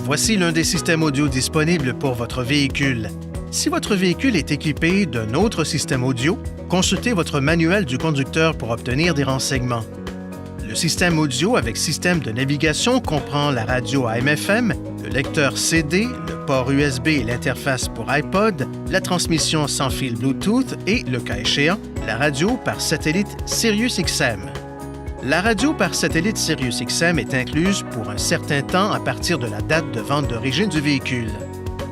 Voici l'un des systèmes audio disponibles pour votre véhicule. Si votre véhicule est équipé d'un autre système audio, consultez votre manuel du conducteur pour obtenir des renseignements. Le système audio avec système de navigation comprend la radio AM/FM, le lecteur CD, le port USB et l'interface pour iPod, la transmission sans fil Bluetooth et, le cas échéant, la radio par satellite SiriusXM. La radio par satellite SiriusXM est incluse pour un certain temps à partir de la date de vente d'origine du véhicule.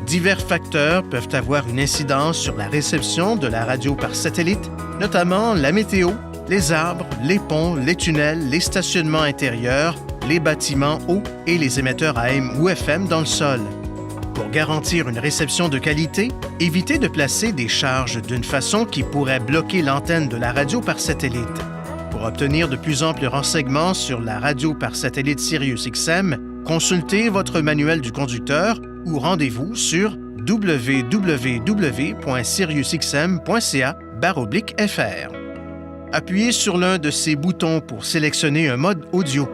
Divers facteurs peuvent avoir une incidence sur la réception de la radio par satellite, notamment la météo, les arbres, les ponts, les tunnels, les stationnements intérieurs, les bâtiments hauts et les émetteurs AM ou FM dans le sol. Pour garantir une réception de qualité, évitez de placer des charges d'une façon qui pourrait bloquer l'antenne de la radio par satellite. Pour obtenir de plus amples renseignements sur la radio par satellite SiriusXM, consultez votre manuel du conducteur ou rendez-vous sur www.siriusxm.ca/fr. Appuyez sur l'un de ces boutons pour sélectionner un mode audio.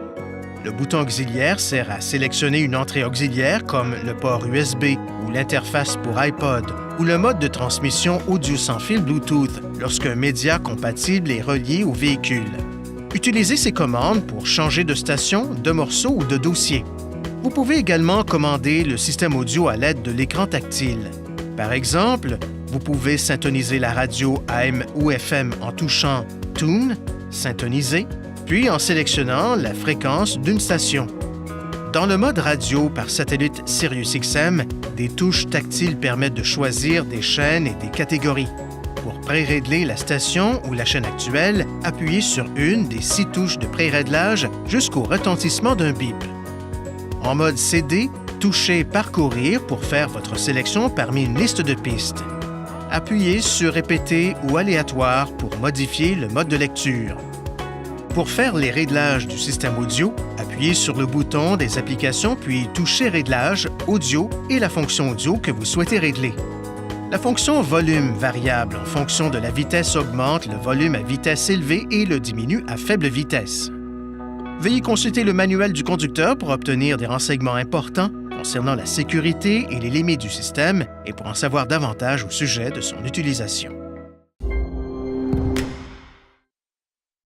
Le bouton auxiliaire sert à sélectionner une entrée auxiliaire comme le port USB ou l'interface pour iPod ou le mode de transmission audio sans fil Bluetooth lorsqu'un média compatible est relié au véhicule. Utilisez ces commandes pour changer de station, de morceau ou de dossier. Vous pouvez également commander le système audio à l'aide de l'écran tactile. Par exemple, vous pouvez syntoniser la radio AM ou FM en touchant « Tune »,« Syntoniser », puis en sélectionnant la fréquence d'une station. Dans le mode radio par satellite SiriusXM, des touches tactiles permettent de choisir des chaînes et des catégories. Pour pré-régler la station ou la chaîne actuelle, appuyez sur une des 6 touches de pré-réglage jusqu'au retentissement d'un bip. En mode CD, touchez « Parcourir » pour faire votre sélection parmi une liste de pistes. Appuyez sur « Répéter » ou « Aléatoire » pour modifier le mode de lecture. Pour faire les réglages du système audio, appuyez sur le bouton des applications puis touchez « Réglages »,« Audio » et la fonction audio que vous souhaitez régler. La fonction volume variable en fonction de la vitesse augmente le volume à vitesse élevée et le diminue à faible vitesse. Veuillez consulter le manuel du conducteur pour obtenir des renseignements importants concernant la sécurité et les limites du système et pour en savoir davantage au sujet de son utilisation.